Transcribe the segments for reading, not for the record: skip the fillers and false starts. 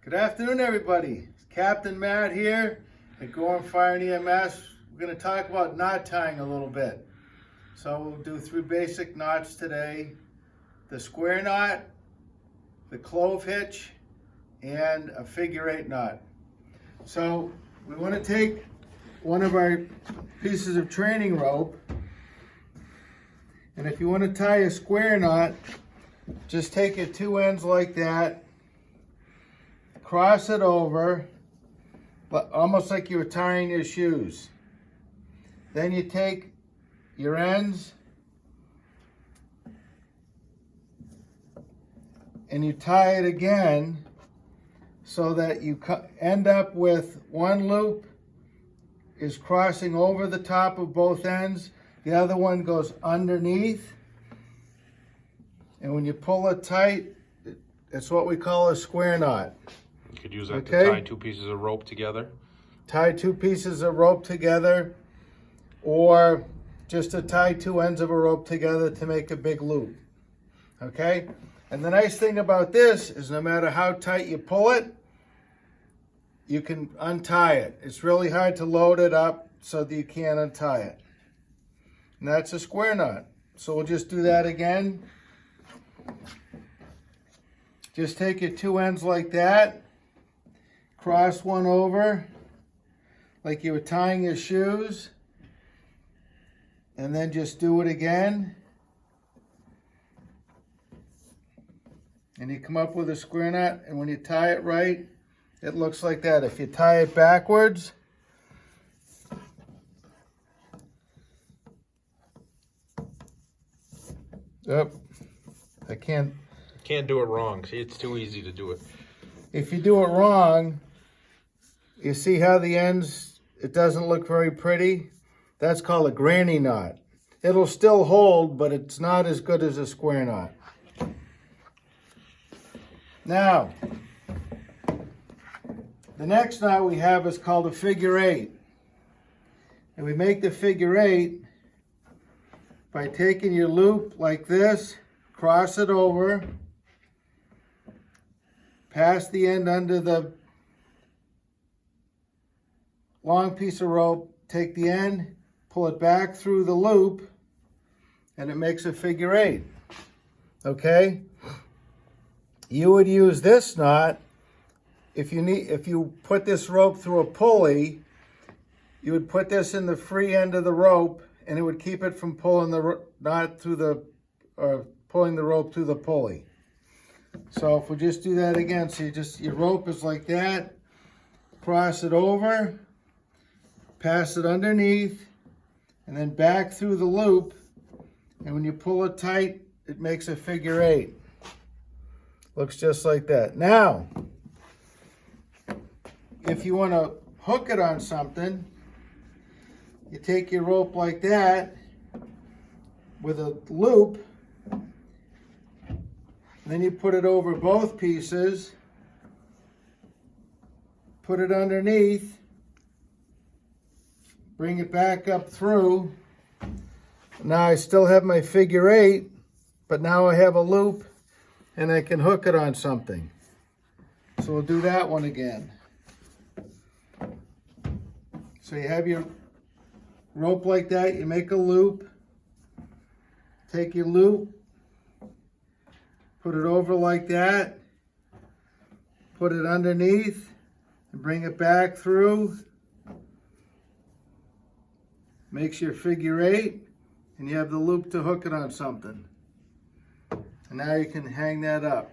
Good afternoon, everybody. It's Captain Matt here at Go on Fire and EMS. We're going to talk about knot tying a little bit. So we'll do 3 basic knots today: the square knot, the clove hitch, and a figure 8 knot. So we want to take one of our pieces of training rope, and if you want to tie a square knot, just take your 2 ends like that, cross it over, but almost like you were tying your shoes. Then you take your ends and you tie it again so that you end up with one loop is crossing over the top of both ends. The other one goes underneath. And when you pull it tight, it's what we call a square knot. You could use that to tie 2 pieces of rope together. Tie 2 pieces of rope together, or just to tie 2 ends of a rope together to make a big loop. Okay? And the nice thing about this is no matter how tight you pull it, you can untie it. It's really hard to load it up so that you can't untie it. And that's a square knot. So we'll just do that again. Just take your 2 ends like that, cross one over like you were tying your shoes, and then just do it again. And you come up with a square knot, and when you tie it right, it looks like that. If you tie it backwards, I can't do it wrong. See, it's too easy to do it. If you do it wrong, you see how the ends, it doesn't look very pretty? That's called a granny knot. It'll still hold, but it's not as good as a square knot. Now, the next knot we have is called a figure 8. And we make the figure 8 by taking your loop like this, cross it over, pass the end under the long piece of rope, take the end, pull it back through the loop, and it makes a figure 8. Okay? You would use this knot if you put this rope through a pulley. You would put this in the free end of the rope, and it would keep it from pulling the knot through the pulling the rope through the pulley. So if we just do that again, so your rope is like that, cross it over, pass it underneath, and then back through the loop, and when you pull it tight, it makes a figure 8. Looks just like that. Now, if you want to hook it on something, you take your rope like that with a loop, then you put it over both pieces, put it underneath, bring it back up through. Now I still have my figure 8, but now I have a loop and I can hook it on something. So we'll do that one again. So you have your rope like that, you make a loop, take your loop, put it over like that, put it underneath, and bring it back through. Makes your figure 8, and you have the loop to hook it on something. And now you can hang that up.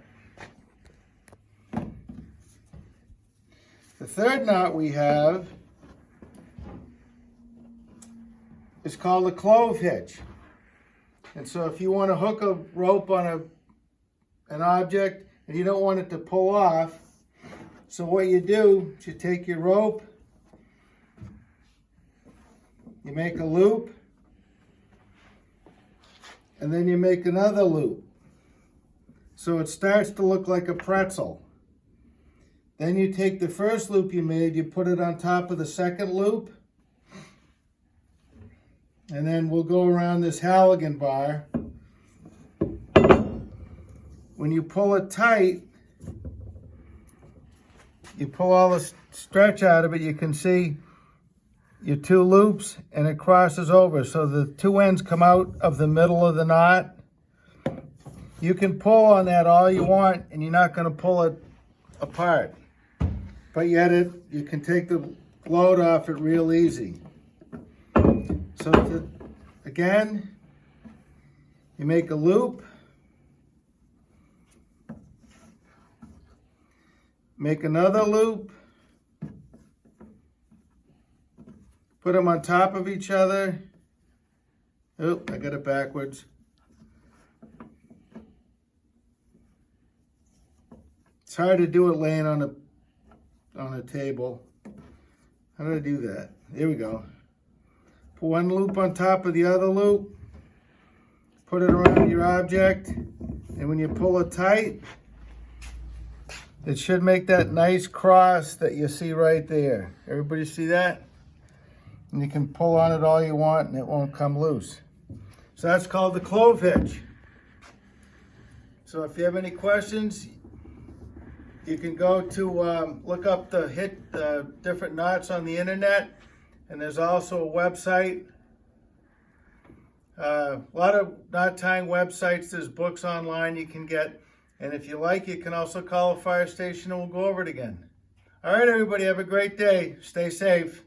The third knot we have is called a clove hitch. And so if you want to hook a rope on an object and you don't want it to pull off, so what you do is you take your rope, you make a loop, and then you make another loop. So it starts to look like a pretzel. Then you take the first loop you made, you put it on top of the second loop, and then we'll go around this Halligan bar. When you pull it tight, you pull all the stretch out of it, you can see your two loops and it crosses over. So the two ends come out of the middle of the knot. You can pull on that all you want and you're not going to pull it apart. But yet you can take the load off it real easy. So again, you make a loop, make another loop, put them on top of each other. Oh, I got it backwards. It's hard to do it laying on a table. How do I do that? There we go. Put one loop on top of the other loop. Put it around your object. And when you pull it tight, it should make that nice cross that you see right there. Everybody see that? And you can pull on it all you want and it won't come loose. So that's called the clove hitch. So if you have any questions, you can go to look up the different knots on the internet, and there's also a website. A lot of knot tying websites. There's books online you can get, and if you like, you can also call a fire station and we'll go over it again. All right, everybody, have a great day. Stay safe.